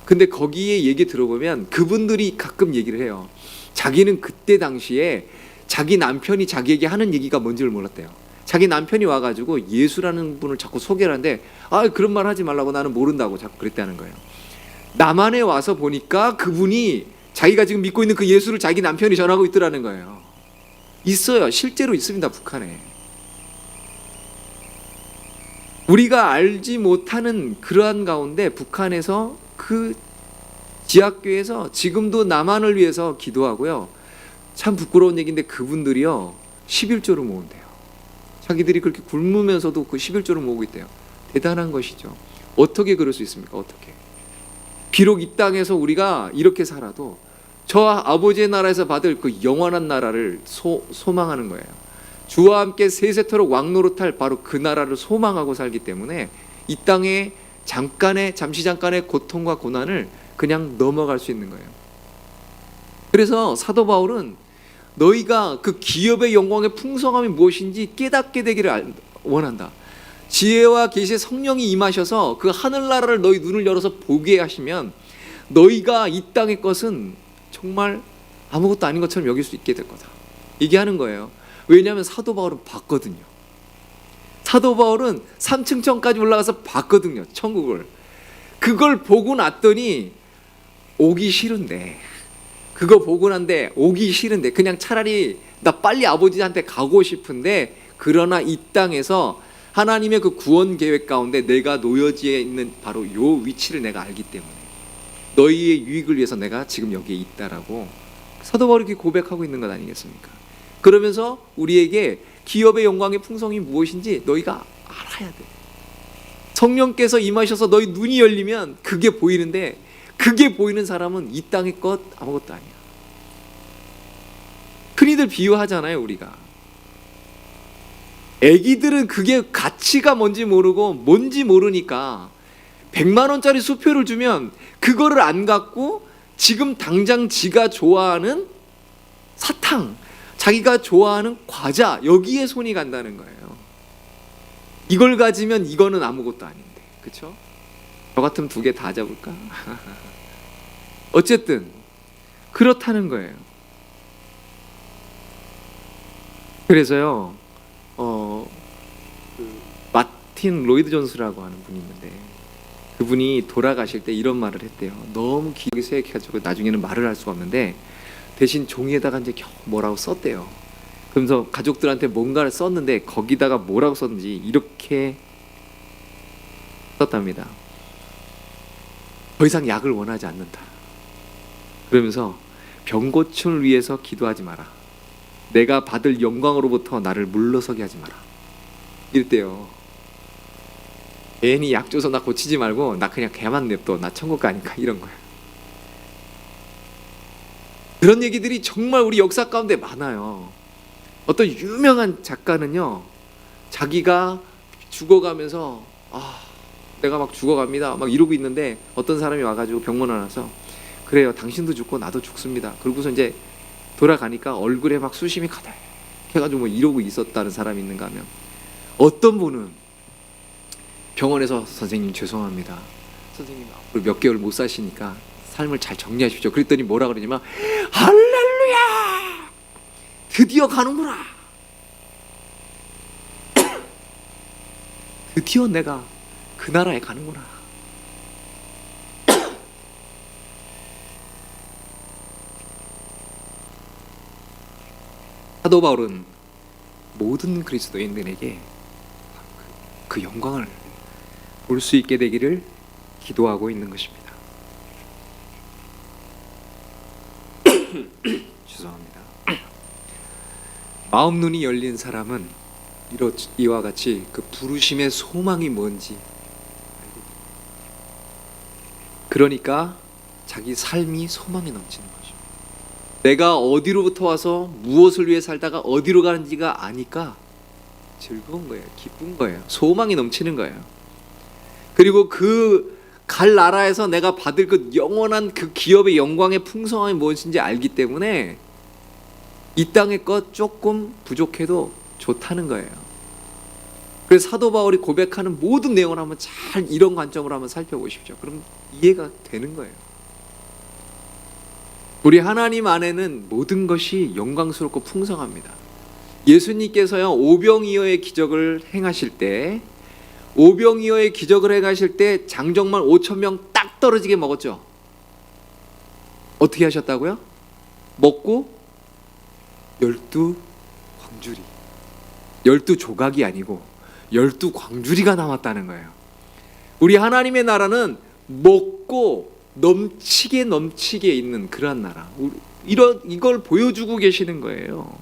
근데 거기에 얘기 들어보면 그분들이 가끔 얘기를 해요. 자기는 그때 당시에 자기 남편이 자기에게 하는 얘기가 뭔지를 몰랐대요. 자기 남편이 와가지고 예수라는 분을 자꾸 소개를 하는데 그런 말 하지 말라고, 나는 모른다고 자꾸 그랬다는 거예요. 남한에 와서 보니까 그분이 자기가 지금 믿고 있는 그 예수를 자기 남편이 전하고 있더라는 거예요. 있어요. 실제로 있습니다. 북한에. 우리가 알지 못하는 그러한 가운데 북한에서 그 지하교회에서 지금도 남한을 위해서 기도하고요. 참 부끄러운 얘기인데 그분들이요 11조를 모은대요. 자기들이 그렇게 굶으면서도 그 11조를 모으고 있대요. 대단한 것이죠. 어떻게 그럴 수 있습니까? 어떻게? 비록 이 땅에서 우리가 이렇게 살아도 저 아버지의 나라에서 받을 그 영원한 나라를 소망하는 거예요. 주와 함께 세세토록 왕노릇할 바로 그 나라를 소망하고 살기 때문에 이 땅에 잠시 잠깐의 고통과 고난을 그냥 넘어갈 수 있는 거예요. 그래서 사도 바울은 너희가 그 기업의 영광의 풍성함이 무엇인지 깨닫게 되기를 원한다. 지혜와 계시의 성령이 임하셔서 그 하늘나라를 너희 눈을 열어서 보게 하시면 너희가 이 땅의 것은 정말 아무것도 아닌 것처럼 여길 수 있게 될 거다. 얘기하는 거예요. 왜냐하면 사도 바울은 봤거든요. 사도 바울은 3층천까지 올라가서 봤거든요. 천국을. 그걸 보고 났더니 오기 싫은데, 그거 보고 난데 오기 싫은데 그냥 차라리 나 빨리 아버지한테 가고 싶은데, 그러나 이 땅에서 하나님의 그 구원 계획 가운데 내가 놓여지에 있는 바로 요 위치를 내가 알기 때문에 너희의 유익을 위해서 내가 지금 여기에 있다라고 사도 바울이 이렇게 고백하고 있는 것 아니겠습니까? 그러면서 우리에게 기업의 영광의 풍성이 무엇인지 너희가 알아야 돼. 성령께서 임하셔서 너희 눈이 열리면 그게 보이는데, 그게 보이는 사람은 이 땅의 것 아무것도 아니야. 흔히들 비유하잖아요. 우리가 애기들은 그게 가치가 뭔지 모르고 뭔지 모르니까 100만 원짜리 수표를 주면 그거를 안 갖고 지금 당장 지가 좋아하는 사탕, 자기가 좋아하는 과자, 여기에 손이 간다는 거예요. 이걸 가지면 이거는 아무것도 아닌데, 그렇죠? 저 같으면 2개 다 잡을까? 어쨌든 그렇다는 거예요. 그래서요, 그 마틴 로이드 존스라고 하는 분이 있는데, 그분이 돌아가실 때 이런 말을 했대요. 너무 기억이 쇠약해가지고 나중에는 말을 할 수가 없는데 대신 종이에다가 이제 겨우 뭐라고 썼대요. 그러면서 가족들한테 뭔가를 썼는데 거기다가 뭐라고 썼는지 이렇게 썼답니다. 더 이상 약을 원하지 않는다. 그러면서 병고침을 위해서 기도하지 마라. 내가 받을 영광으로부터 나를 물러서게 하지 마라. 이랬대요. 괜히 약 줘서 나 고치지 말고 나 그냥 걔만 냅둬. 나 천국 가니까. 이런 거예요. 그런 얘기들이 정말 우리 역사 가운데 많아요. 어떤 유명한 작가는요, 자기가 죽어가면서 내가 막 죽어갑니다 막 이러고 있는데 어떤 사람이 와가지고 병문안 와서 그래요, 당신도 죽고 나도 죽습니다. 그러고서 이제 돌아가니까 얼굴에 막 수심이 가득해가지고 뭐 이러고 있었다는 사람이 있는가 하면, 어떤 분은 병원에서 선생님 죄송합니다, 선생님 앞으로 몇 개월 못 사시니까 삶을 잘 정리하십시오. 그랬더니 뭐라 그러냐면 할렐루야, 드디어 가는구나. 드디어 내가 그 나라에 가는구나. 사도 바울은 모든 그리스도인들에게 그 영광을 볼 수 있게 되기를 기도하고 있는 것입니다. 죄송합니다. 마음 눈이 열린 사람은 이와 같이 그 부르심의 소망이 뭔지, 그러니까 자기 삶이 소망이 넘치는 거죠. 내가 어디로부터 와서 무엇을 위해 살다가 어디로 가는지가 아니까 즐거운 거예요. 기쁜 거예요. 소망이 넘치는 거예요. 그리고 그 갈 나라에서 내가 받을 그 영원한 그 기업의 영광의 풍성함이 무엇인지 알기 때문에 이 땅의 것 조금 부족해도 좋다는 거예요. 그래서 사도 바울이 고백하는 모든 내용을 한번 잘 이런 관점으로 한번 살펴보십시오. 그럼 이해가 되는 거예요. 우리 하나님 안에는 모든 것이 영광스럽고 풍성합니다. 예수님께서요, 오병이어의 기적을 행하실 때, 오병이어의 기적을 행하실 때 장정말 5,000명 딱 떨어지게 먹었죠. 어떻게 하셨다고요? 먹고 12광주리, 12조각이 아니고 12광주리가 남았다는 거예요. 우리 하나님의 나라는 먹고 넘치게 있는 그러한 나라, 이걸 보여주고 계시는 거예요.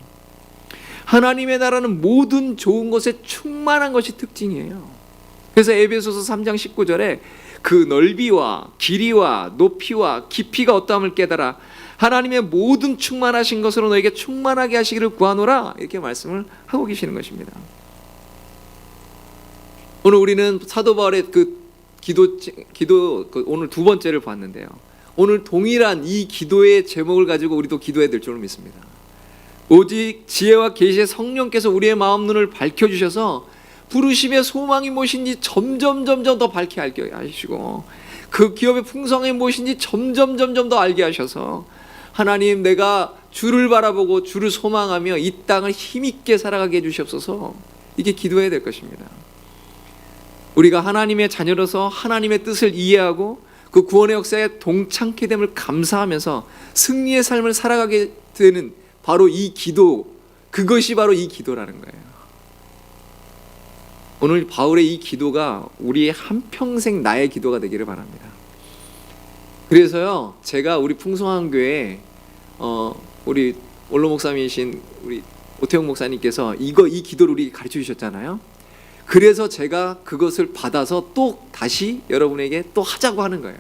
하나님의 나라는 모든 좋은 것에 충만한 것이 특징이에요. 그래서 에베소서 3장 19절에 그 넓이와 길이와 높이와 깊이가 어떠함을 깨달아 하나님의 모든 충만하신 것으로 너에게 충만하게 하시기를 구하노라, 이렇게 말씀을 하고 계시는 것입니다. 오늘 우리는 사도 바울의 그 기도 오늘 두 번째를 봤는데요. 오늘 동일한 이 기도의 제목을 가지고 우리도 기도해야 될 줄로 믿습니다. 오직 지혜와 계시의 성령께서 우리의 마음 눈을 밝혀주셔서 부르심의 소망이 무엇인지 점점 더 밝게 알게 하시고, 그 기업의 풍성이 무엇인지 점점 더 알게 하셔서, 하나님, 내가 주를 바라보고 주를 소망하며 이 땅을 힘있게 살아가게 해주시옵소서, 이게 기도해야 될 것입니다. 우리가 하나님의 자녀로서 하나님의 뜻을 이해하고 그 구원의 역사에 동참케 됨을 감사하면서 승리의 삶을 살아가게 되는 바로 이 기도, 그것이 바로 이 기도라는 거예요. 오늘 바울의 이 기도가 우리의 한평생 나의 기도가 되기를 바랍니다. 그래서요, 제가 우리 풍성한 교회에 우리 원로 목사님이신 우리 오태영 목사님께서 이 기도를 우리에게 가르쳐 주셨잖아요. 그래서 제가 그것을 받아서 또 다시 여러분에게 또 하자고 하는 거예요.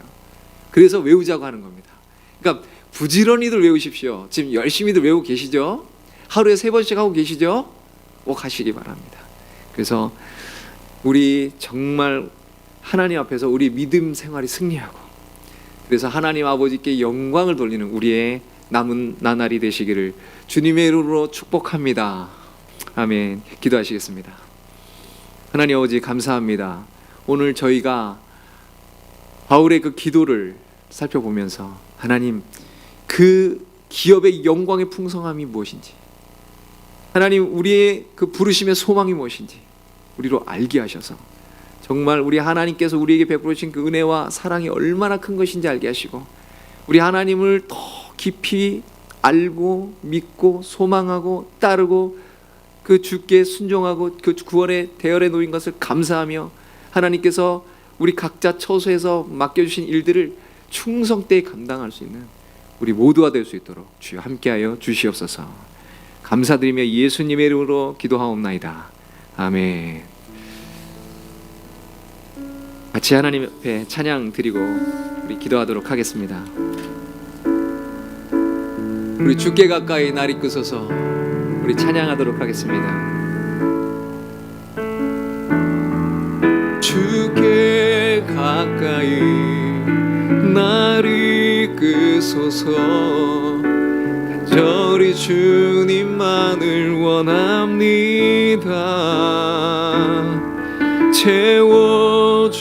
그래서 외우자고 하는 겁니다. 그러니까 부지런히들 외우십시오. 지금 열심히들 외우고 계시죠? 하루에 3번씩 하고 계시죠? 꼭 하시기 바랍니다. 그래서 우리 정말 하나님 앞에서 우리 믿음 생활이 승리하고, 그래서 하나님 아버지께 영광을 돌리는 우리의 남은 나날이 되시기를 주님의 이름으로 축복합니다. 아멘. 기도하시겠습니다. 하나님 아버지, 감사합니다. 오늘 저희가 바울의 그 기도를 살펴보면서 하나님, 그 그 기업의 영광의 풍성함이 무엇인지, 하나님 우리의 그 부르심의 소망이 무엇인지 우리로 알게 하셔서 정말 우리 하나님께서 우리에게 베풀어 주신 그 은혜와 사랑이 얼마나 큰 것인지 알게 하시고, 우리 하나님을 더 깊이 알고 믿고 소망하고 따르고 그 주께 순종하고 그 구원의 대열에 놓인 것을 감사하며, 하나님께서 우리 각자 처소에서 맡겨주신 일들을 충성되이 감당할 수 있는 우리 모두가 될 수 있도록 주여 함께하여 주시옵소서. 감사드리며 예수님의 이름으로 기도하옵나이다. 아멘. 같이 하나님 앞에 찬양 드리고 우리 기도하도록 하겠습니다. 우리 주께 가까이 날 이끄소서. 우리 찬양하도록 하겠습니다. 주께 가까이 날 이끄소서. 간절히 주님만을 원합니다. 채워주소서.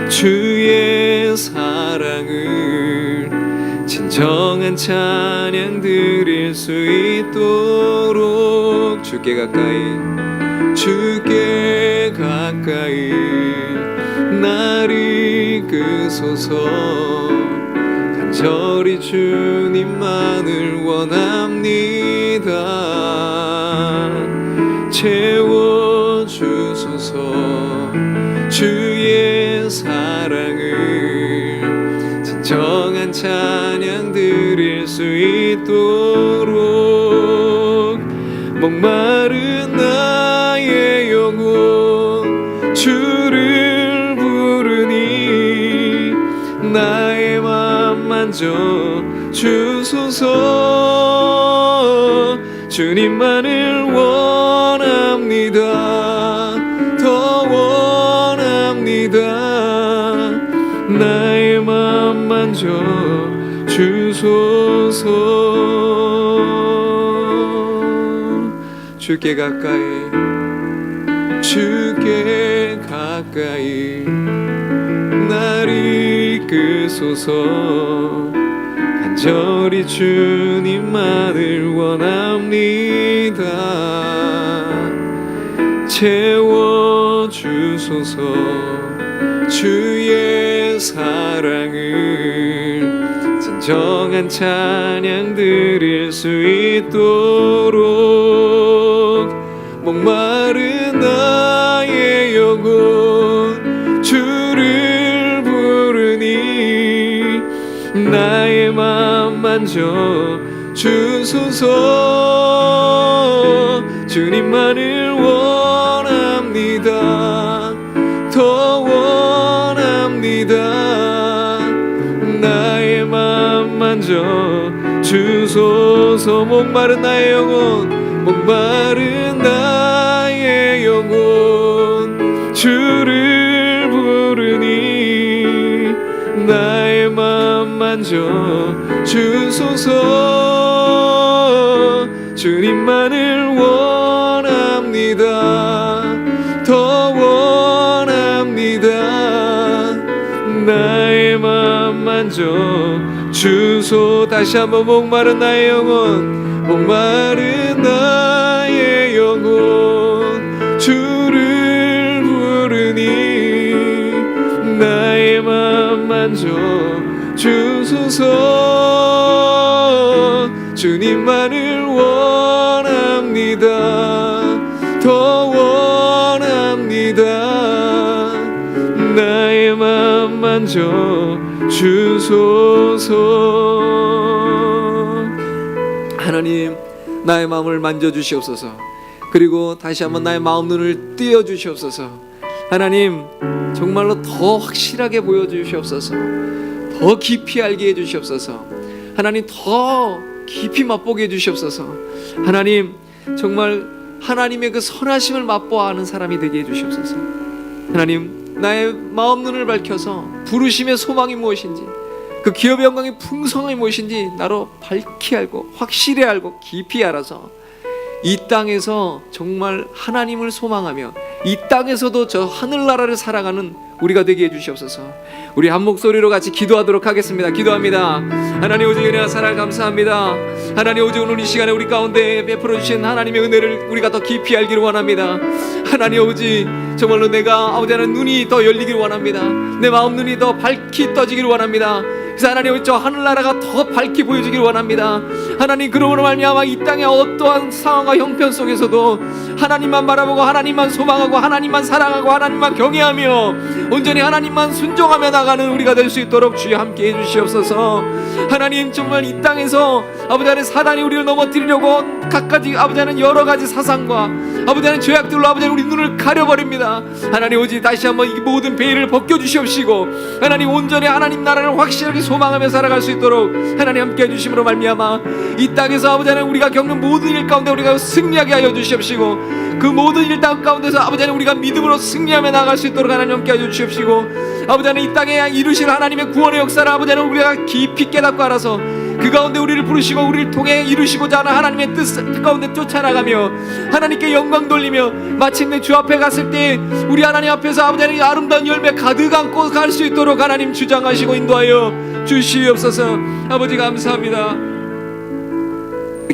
주의 사랑을 진정한 찬양 드릴 수 있도록 주께 가까이 날 이끄소서. 간절히 주님만을 원합니다. 채워주소서. 주의 사랑을 진정한 찬양 드릴 수 있도록 목마른 나의 영혼 주를 부르니 나의 맘 만져 주소서. 주님만을 원합니다. 더 원합니다. 나의 맘 만져 주소서. 주께 가까이 날 이끄소서. 간절히 주님만을 원합니다. 채워주소서. 주의 사랑을 진정한 찬양 드릴 수 있도록 목마른 나의 영혼 주를 부르니 나의 맘 만져 주소서. 주님만을 원합니다. 더 원합니다. 나의 맘 만져 주소서. 목마른 나의 영혼, 목마른 나의 영혼 주를 부르니 나의 맘 만져 주소서. 주님만을 원합니다. 더 원합니다. 나의 맘 만져 주소. 다시 한번 목마른 나의 영혼, 목마른 나의 영혼 주를 부르니 나의 맘 만져 주소서. 주님만을 원합니다. 더 원합니다. 나의 맘 만져 주소서. 하나님, 나의 마음을 만져주시옵소서. 그리고 다시 한번 나의 마음 눈을 띄워주시옵소서. 하나님, 정말로 더 확실하게 보여주시옵소서. 더 깊이 알게 해주시옵소서. 하나님, 더 깊이 맛보게 해주시옵소서. 하나님, 정말 하나님의 그 선하심을 맛보아하는 사람이 되게 해주시옵소서. 하나님, 나의 마음 눈을 밝혀서 부르심의 소망이 무엇인지, 그 기업의 영광의 풍성함이 무엇인지 나로 밝히 알고 확실히 알고 깊이 알아서 이 땅에서 정말 하나님을 소망하며 이 땅에서도 저 하늘나라를 살아가는 우리가 되게 해주시옵소서. 우리 한 목소리로 같이 기도하도록 하겠습니다. 기도합니다. 하나님 오직 은혜와 사랑을 감사합니다. 하나님 오직 오늘 이 시간에 우리 가운데 베풀어 주신 하나님의 은혜를 우리가 더 깊이 알기를 원합니다. 하나님 오직 정말로 내가 아버지 하나님 눈이 더 열리기를 원합니다. 내 마음 눈이 더 밝히 떠지기를 원합니다. 그래서 하나님 저 하늘나라가 더 밝게 보여주기를 원합니다. 하나님 그러므로 말미암아 이 땅의 어떠한 상황과 형편 속에서도 하나님만 바라보고 하나님만 소망하고 하나님만 사랑하고 하나님만 경외하며 온전히 하나님만 순종하며 나가는 우리가 될 수 있도록 주여 함께 해주시옵소서. 하나님 정말 이 땅에서 아버지 하나님 사단이 우리를 넘어뜨리려고 각가지 아버지 하나님 여러 가지 사상과 아버지 하나님 죄악들로 아버지 하나님 우리 눈을 가려버립니다. 하나님 오직 다시 한번 이 모든 베일을 벗겨주시옵시고 하나님 온전히 하나님 나라를 확실하게 소망하며 살아갈 수 있도록 하나님 함께 해주심으로 말미암아 이 땅에서 아버지 하나님 우리가 겪는 모든 일 가운데 우리가 승리하게 하여 주시옵시고 그 모든 일 가운데서 아버지 하나님 우리가 믿음으로 승리하며 나갈 수 있도록 하나님 함께 하여 주시옵시고 아버지 하나님 이 땅에 이루실 하나님의 구원의 역사를 아버지 하나님 우리가 깊이 깨닫고 알아서 그 가운데 우리를 부르시고 우리를 통해 이루시고자 하는 하나님의 뜻 가운데 쫓아나가며 하나님께 영광 돌리며 마침내 주 앞에 갔을 때 우리 하나님 앞에서 아버지 하나님 아름다운 열매 가득 안고 갈 수 있도록 하나님 주장하시고 인도하여 주시옵소서. 아버지 감사합니다.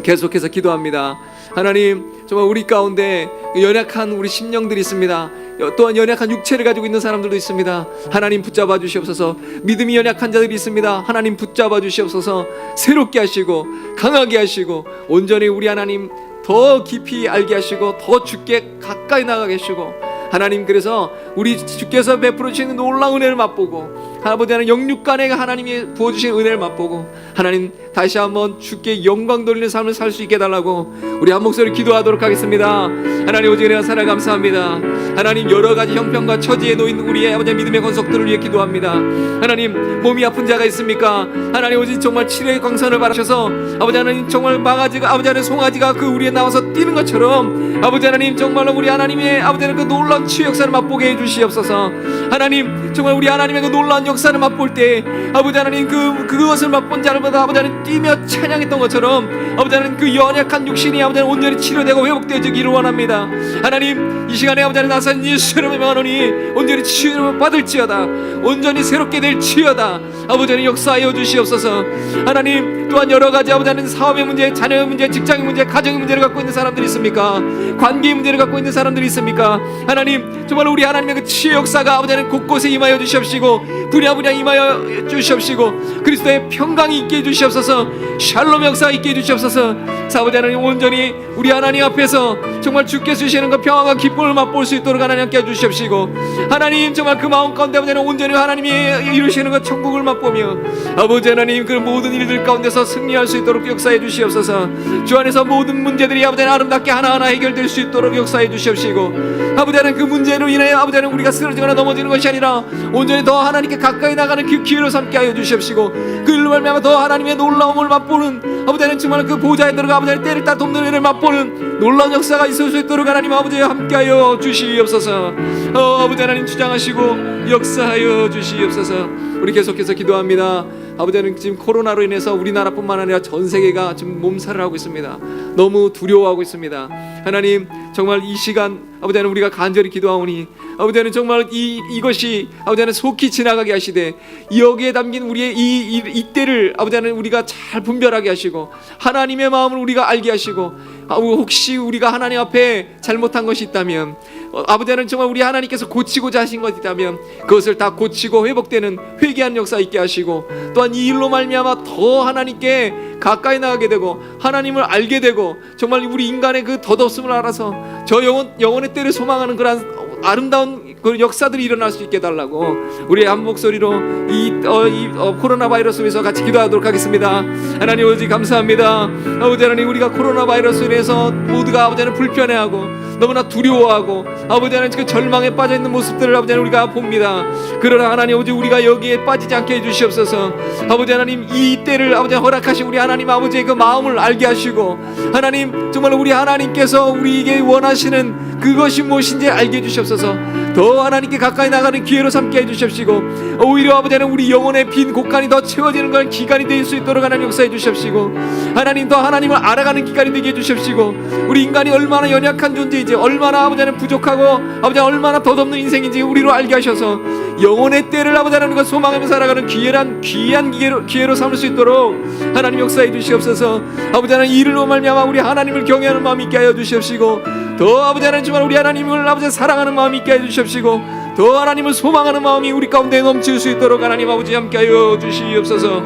계속해서 기도합니다. 하나님 정말 우리 가운데 연약한 우리 심령들이 있습니다. 또한 연약한 육체를 가지고 있는 사람들도 있습니다. 하나님 붙잡아 주시옵소서. 믿음이 연약한 자들이 있습니다. 하나님 붙잡아 주시옵소서. 새롭게 하시고 강하게 하시고 온전히 우리 하나님 더 깊이 알게 하시고 더 주께 가까이 나가게 하시고 하나님 그래서 우리 주께서 베풀어 주시는 놀라운 은혜를 맛보고 아버지 하나님 영육간에 하나님이 부어주신 은혜를 맛보고 하나님 다시 한번 주께 영광 돌리는 삶을 살 수 있게 해달라고 우리 한 목소리 기도하도록 하겠습니다. 하나님 오직 은혜와 사랑 감사합니다. 하나님 여러 가지 형편과 처지에 놓인 우리의 아버지 믿음의 건속들을 위해 기도합니다. 하나님 몸이 아픈 자가 있습니까? 하나님 오직 정말 치료의 광선을 바라셔서 아버지 하나님 정말 망아지가 아버지 하나님 송아지가 그 우리에 나와서 뛰는 것처럼 아버지 하나님 정말로 우리 하나님의 아버지 하나님 그 놀라운 치유 역사를 맛보게 해주시옵소서. 하나님 정말 우리 하나님의 그 놀라운 역사를 맛볼 때 아버지 하나님 그것을 맛본 자들마다 아버지 하나님 뛰며 찬양했던 것처럼 아버지 하나님 그 연약한 육신이 아버지 하나님 온전히 치료되고 회복되기를 원합니다. 하나님 이 시간에 아버지 하나님 나선 예수 이름의 명하노니 온전히 치유를 받을지어다. 온전히 새롭게 될지어다. 아버지 하나님 역사하여 주시옵소서. 하나님 또한 여러 가지 아버지 하나님 사업의 문제, 자녀의 문제, 직장의 문제, 가정의 문제를 갖고 있는 사람들이 있습니까? 관계의 문제를 갖고 있는 사람들이 있습니까? 하나님 정말 우리 하나님의 그 치유 역사가 아버지 하나님 곳곳에 임하여 주시옵시고 부랴부랴 임하여 주시옵시고 그리스도의 평강이 있게 해주시옵소서. 샬롬 역사 있게 해주시옵소서. 아버지 하나님 온전히 우리 하나님 앞에서 정말 주께서 주시는 그 평화와 기쁨을 맛볼 수 있도록 하나님 함께 해주시옵시고 하나님 정말 그 마음 가운데 아버지 하나님 온전히 하나님이 이루시는 그 천국을 맛보며 아버지 하나님 그 모든 일들 가운데서 승리할 수 있도록 역사해 주시옵소서. 주 안에서 모든 문제들이 아버지 하나님 아름답게 하나하나 해결될 수 있도록 역사해 주시옵시고 아버지 하나님 그 문제로 인해 아버지 하나님 우리가 쓰러지거나 넘어지는 것이 아니라 온전히 더 하나님께 가까이 나가는 그 기회로 삼게 하여 주시옵시고 그 일로 말미암아 더 하나님의 놀라움을 맛보는 아버지 하나님 정말 그 보좌에 들어가 아버지 하나님 때를 따 돕는 은혜를 맛보는 놀라운 역사가 있을 수 있도록 하나님 아버지 함께하여 주시옵소서. 아버지 하나님 주장하시고 역사하여 주시옵소서. 우리 계속해서 기도합니다. 아버지 하나님 지금 코로나로 인해서 우리나라뿐만 아니라 전 세계가 지금 몸살을 하고 있습니다. 너무 두려워하고 있습니다. 하나님 정말 이 시간 아버지 하나님 우리가 간절히 기도하오니 아버지 하나님 정말 이것이 아버지 하나님 속히 지나가게 하시되 여기에 담긴 우리의 이때를 아버지 하나님 우리가 잘 분별하게 하시고 하나님의 마음을 우리가 알게 하시고 혹시 우리가 하나님 앞에 잘못한 것이 있다면 아버지 하나님 정말 우리 하나님께서 고치고자 하신 것이 있다면 그것을 다 고치고 회복되는 회개하는 역사 있게 하시고 또한 이 일로 말미암아 더 하나님께 가까이 나가게 되고 하나님을 알게 되고 정말 우리 인간의 그 덧없음을 알아서 저 영혼의 때를 소망하는 그런 아름다운 그 역사들이 일어날 수 있게 해달라고 우리 한 목소리로 이 코로나 바이러스 위해서 같이 기도하도록 하겠습니다. 하나님 오직 감사합니다. 아버지 하나님 우리가 코로나 바이러스로 인해서 모두가 아버지 하나님 불편해하고 너무나 두려워하고 아버지 하나님 그 절망에 빠져있는 모습들을 아버지 하나님 우리가 봅니다. 그러나 하나님 오직 우리가 여기에 빠지지 않게 해주시옵소서. 아버지 하나님 이 때를 아버지 허락하신 우리 하나님 아버지의 그 마음을 알게 하시고 하나님 정말 우리 하나님께서 우리에게 원하시는 그것이 무엇인지 알게 해주시옵소서. 더 하나님께 가까이 나가는 기회로 삼게 해주십시고 오히려 아버지 하나님 우리 영혼의 빈 곳간이 더 채워지는 그런 기간이 될 수 있도록 하나님 역사해 주십시고 하나님 더 하나님을 알아가는 기간이 되게 해주십시고 우리 인간이 얼마나 연약한 존재인지 인생인지, 얼마나 아버지 하나님 부족하고 아버지 얼마나 덧없는 인생인지 우리로 알게 하셔서 영혼의 때를 아버지 하나님과 소망하며 살아가는 귀한 기회로 삼을 수 있도록 하나님 역사해 주시옵소서. 아버지 하나님 이를 말미암아 우리 하나님을 경외하는 마음이 있게 하여 주시옵시고, 더 아버지 하나님 정말 우리 하나님을 아버지 사랑하는 마음이 있게 해 주시옵시고, 더 하나님을 소망하는 마음이 우리 가운데 넘칠 수 있도록 하나님 아버지 함께하여 주시옵소서.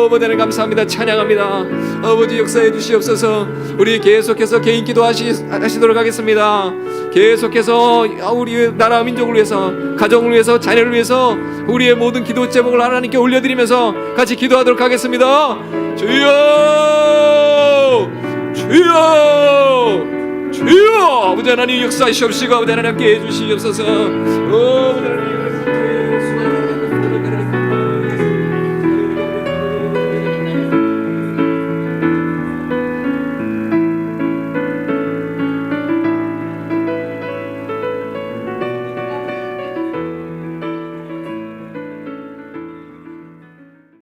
아버지 하나님 감사합니다. 찬양합니다. 아버지 역사해 주시옵소서. 우리 계속해서 개인 기도하시도록 하겠습니다. 계속해서 우리 나라 민족을 위해서, 가정을 위해서, 자녀를 위해서 우리의 모든 기도 제목을 하나님께 올려드리면서 같이 기도하도록 하겠습니다. 주여, 주여, 주여, 아버지 하나님 역사하시옵시고 아버지 하나님 함께 해주시옵소서. 아버지 하나님